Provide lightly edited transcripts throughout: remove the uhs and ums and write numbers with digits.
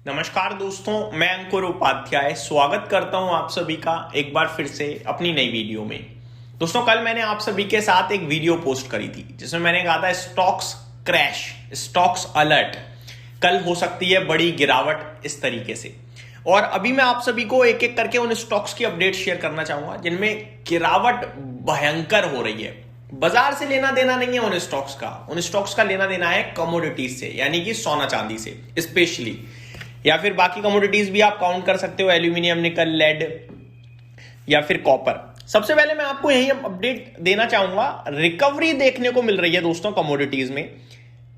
नमस्कार दोस्तों, मैं अंकुर उपाध्याय स्वागत करता हूं आप सभी का एक बार फिर से अपनी नई वीडियो में। दोस्तों, कल मैंने आप सभी के साथ एक वीडियो पोस्ट करी थी जिसमें मैंने कहा था स्टॉक्स क्रैश, स्टॉक्स अलर्ट, कल हो सकती है बड़ी गिरावट, इस तरीके से। और अभी मैं आप सभी को एक एक करके उन स्टॉक्स की अपडेट शेयर करना चाहूंगा जिनमें गिरावट भयंकर हो रही है। बाजार से लेना देना नहीं है उन स्टॉक्स का लेना देना है कमोडिटीज से, यानी कि सोना चांदी से स्पेशली, या फिर बाकी कमोडिटीज भी आप काउंट कर सकते हो, एल्यूमिनियम, निकल, लेड या फिर कॉपर। सबसे पहले मैं आपको यही अपडेट देना चाहूंगा, रिकवरी देखने को मिल रही है दोस्तों कमोडिटीज में,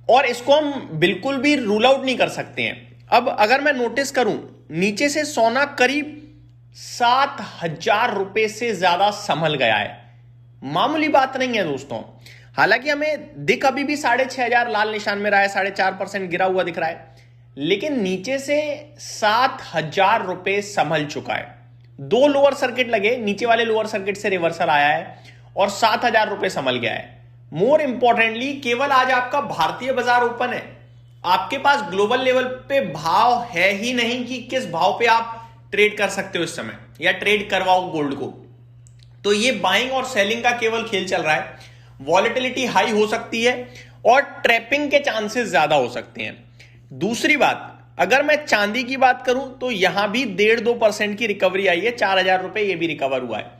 और इसको हम बिल्कुल भी रूल आउट नहीं कर सकते हैं। अब अगर मैं नोटिस करूं, नीचे से सोना करीब 7,000 रुपए से ज्यादा संभल गया है। मामूली बात नहीं है दोस्तों। हालांकि हमें दिख अभी भी 6,500 लाल निशान में रहा है, 4.5% गिरा हुआ दिख रहा है, लेकिन नीचे से 7,000 रुपए संभल चुका है। 2 लोअर सर्किट लगे, नीचे वाले लोअर सर्किट से रिवर्सल आया है और 7,000 रुपए संभल गया है। मोर इंपॉर्टेंटली, केवल आज आपका भारतीय बाजार ओपन है, आपके पास ग्लोबल लेवल पे भाव है ही नहीं कि किस भाव पे आप ट्रेड कर सकते हो इस समय, या ट्रेड करवाओ गोल्ड को। तो ये बाइंग और सेलिंग का केवल खेल चल रहा है। वॉलेटिलिटी हाई हो सकती है और ट्रैपिंग के चांसेस ज्यादा हो सकते हैं। दूसरी बात, अगर मैं चांदी की बात करूं तो यहां भी 1.5-2% की रिकवरी आई है, 4,000 रुपए ये भी रिकवर हुआ है।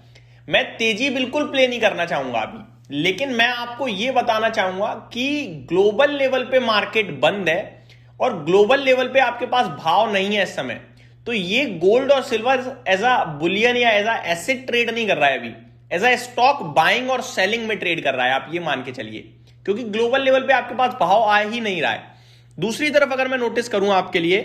मैं तेजी बिल्कुल प्ले नहीं करना चाहूंगा अभी, लेकिन मैं आपको यह बताना चाहूंगा कि ग्लोबल लेवल पे मार्केट बंद है और ग्लोबल लेवल पे आपके पास भाव नहीं है इस समय। तो ये गोल्ड और सिल्वर एज अ बुलियन या एज अ एसेट ट्रेड नहीं कर रहा है, अभी एज अ स्टॉक बाइंग और सेलिंग में ट्रेड कर रहा है, आप ये मान के चलिए, क्योंकि ग्लोबल लेवल पे आपके पास भाव आ ही नहीं रहा है। दूसरी तरफ अगर मैं नोटिस करूं आपके लिए,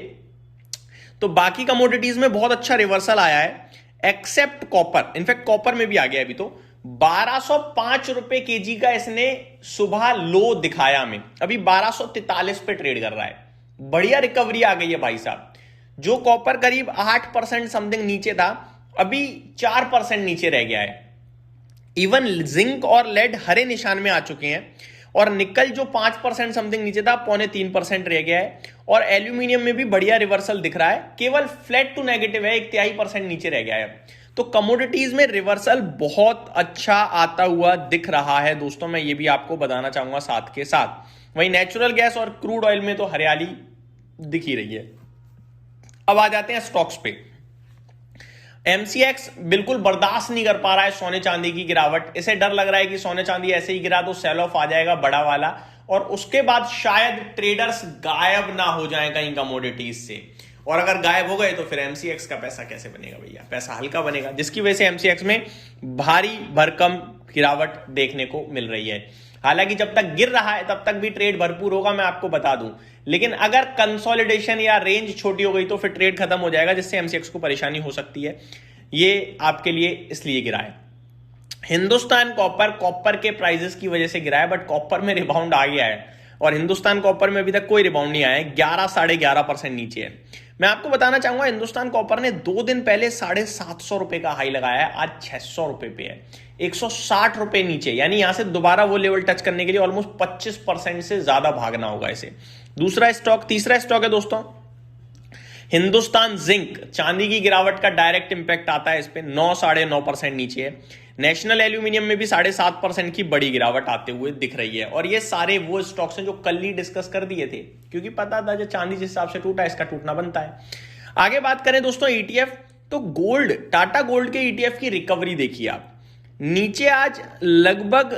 तो बाकी कमोडिटीज में बहुत अच्छा रिवर्सल आया है एक्सेप्ट कॉपर। इनफैक्ट कॉपर में भी आ गया अभी तो 1,205 रुपए केजी का इसने सुबह लो दिखाया हमें, अभी 1,243 पे ट्रेड कर रहा है। बढ़िया रिकवरी आ गई है भाई साहब। जो कॉपर करीब 8% समथिंग नीचे था, अभी 4% नीचे रह गया है। इवन जिंक और लेड हरे निशान में आ चुके हैं, और निकल जो 5% समथिंग नीचे था 2.25% रह गया है, और एल्यूमिनियम में भी बढ़िया रिवर्सल दिख रहा है, केवल फ्लैट टू नेगेटिव है, 1/3% नीचे रह गया है। तो कमोडिटीज में रिवर्सल बहुत अच्छा आता हुआ दिख रहा है दोस्तों, मैं ये भी आपको बताना चाहूंगा साथ के साथ। वहीं नेचुरल गैस और क्रूड ऑयल में तो हरियाली दिख ही रही है। अब आ जाते हैं स्टॉक्स पे। एमसीएक्स बिल्कुल बर्दाश्त नहीं कर पा रहा है सोने चांदी की गिरावट। इसे डर लग रहा है कि सोने चांदी ऐसे ही गिरा तो सेल ऑफ आ जाएगा बड़ा वाला, और उसके बाद शायद ट्रेडर्स गायब ना हो जाएं कहीं कमोडिटीज से। और अगर गायब हो गए तो फिर एमसीएक्स का पैसा कैसे बनेगा भैया? पैसा हल्का बनेगा, जिसकी वजह से एमसीएक्स में भारी भरकम गिरावट देखने को मिल रही है। हालांकि जब तक गिर रहा है तब तक भी ट्रेड भरपूर होगा, मैं आपको बता दूं, लेकिन अगर कंसोलिडेशन या रेंज छोटी हो गई तो फिर ट्रेड खत्म हो जाएगा, जिससे एमसीएक्स को परेशानी हो सकती है। ये आपके लिए इसलिए गिरा है। हिंदुस्तान कॉपर के प्राइसेस की वजह से गिरा है, बट कॉपर में रिबाउंड आ गया है, और हिंदुस्तान कॉपर में अभी तक कोई रिबाउंड नहीं आया है, 11-11.5% नीचे है। मैं आपको बताना चाहूंगा, हिंदुस्तान कॉपर ने 2 दिन पहले 750 रुपए का हाई लगाया है, आज 600 रुपए पे है, 160 रुपए नीचे, यानी यहां से दोबारा वो लेवल टच करने के लिए ऑलमोस्ट 25% से ज्यादा भागना होगा इसे। तीसरा स्टॉक है दोस्तों हिंदुस्तान जिंक। चांदी की गिरावट का डायरेक्ट इंपैक्ट आता है इस पे, 9-9.5% नीचे है। नेशनल एल्यूमिनियम में भी 7.5% की बड़ी गिरावट आते हुए दिख रही है, और ये सारे वो स्टॉक्स हैं जो कल ही डिस्कस कर दिए थे, क्योंकि पता था जो चांदी जिस हिसाब से टूटा इसका टूटना बनता है। आगे बात करें दोस्तों ईटीएफ, तो गोल्ड, टाटा गोल्ड के ईटीएफ की रिकवरी देखिए आप, नीचे आज लगभग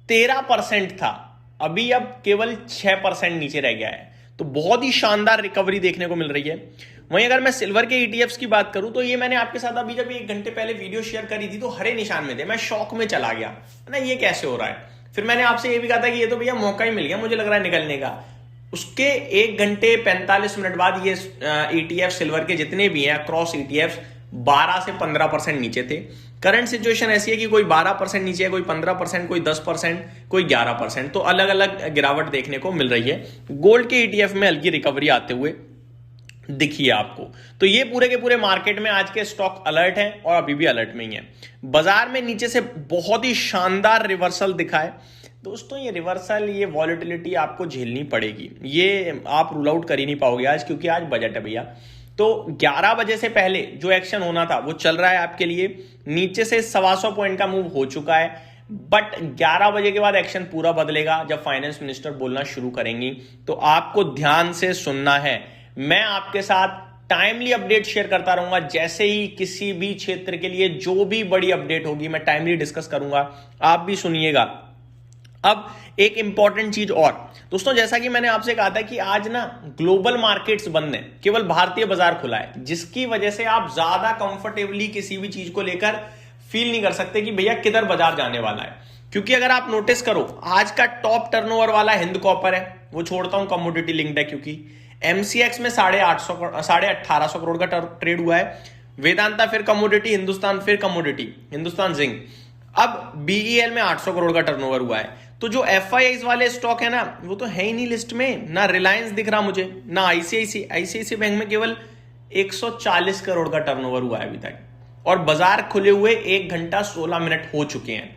13% था, अभी अब केवल 6% नीचे रह गया है। तो बहुत ही शानदार रिकवरी देखने को मिल रही है। वहीं अगर मैं सिल्वर के ईटीएफ्स की बात करूं, तो ये मैंने आपके साथ अभी जब 1 घंटे पहले वीडियो शेयर करी थी तो हरे निशान में थे, मैं शॉक में चला गया ना, ये कैसे हो रहा है। फिर मैंने आपसे ये भी कहा था कि ये तो भैया मौका ही मिल गया मुझे लग रहा है निकलने का। उसके 1 घंटे 45 मिनट बाद ये ईटीएफ सिल्वर के जितने भी हैं क्रॉस ईटीएफ 12 से 15% नीचे थे। करंट सिचुएशन ऐसी है कि कोई 12% नीचे है, कोई 15%, कोई 10%, कोई 11%, तो अलग अलग गिरावट देखने को मिल रही है। गोल्ड के ईटीएफ में हल्की रिकवरी आते हुए दिखिए आपको। तो ये पूरे के पूरे मार्केट में आज के स्टॉक अलर्ट हैं और अभी भी अलर्ट में ही है। बाजार में नीचे से बहुत ही शानदार रिवर्सल दिखा है, दोस्तों ये रिवर्सल, ये वॉलेटिलिटी आपको झेलनी पड़ेगी, ये आप रूल आउट कर ही नहीं पाओगे आज, क्योंकि आज बजट है भैया। तो 11 बजे से पहले जो एक्शन होना था वो चल रहा है आपके लिए। नीचे से 125 पॉइंट का मूव हो चुका है, बट 11 बजे के बाद एक्शन पूरा बदलेगा जब फाइनेंस मिनिस्टर बोलना शुरू करेंगी। तो आपको ध्यान से सुनना है। मैं आपके साथ टाइमली अपडेट शेयर करता रहूंगा। जैसे ही किसी भी क्षेत्र के लिए जो भी बड़ी अपडेट होगी मैं टाइमली डिस्कस करूंगा, आप भी सुनिएगा। अब एक इंपॉर्टेंट चीज और दोस्तों, जैसा कि मैंने आपसे कहा था कि आज ना ग्लोबल मार्केट्स बंद हैं, केवल भारतीय बाजार खुला है, जिसकी वजह से आप ज्यादा कंफर्टेबली किसी भी चीज को लेकर फील नहीं कर सकते कि भैया किधर बाजार जाने वाला है। क्योंकि अगर आप नोटिस करो, आज का टॉप टर्नओवर वाला हिंद कॉपर है, वो छोड़ता हूं कमोडिटी लिंक्ड है, क्योंकि एमसीएक्स में 1850 करोड़ का ट्रेड हुआ है। वेदांता फिर कमोडिटी, हिंदुस्तान फिर कमोडिटी, हिंदुस्तान जिंक। अब बीईएल में 800 करोड़ का टर्नओवर हुआ है। तो जो एफआईआईज वाले स्टॉक है ना, वो तो है ही नहीं लिस्ट में। ना रिलायंस दिख रहा मुझे, ना आईसीआईसी बैंक में केवल 140 करोड़ का टर्नओवर हुआ है अभी तक, और बाजार खुले हुए 1 घंटा 16 मिनट हो चुके हैं।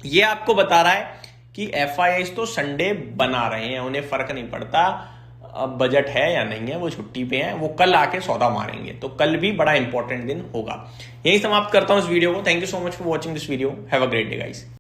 ये आपको बता रहा है कि एफआईआईज तो संडे बना रहे हैं, उन्हें फर्क नहीं पड़ता अब बजट है या नहीं है, वो छुट्टी पे हैं, वो कल आके सौदा मारेंगे। तो कल भी बड़ा इंपॉर्टेंट दिन होगा। यही समाप्त करता हूं इस वीडियो को। Thank you so much for watching this video. Have a great day guys.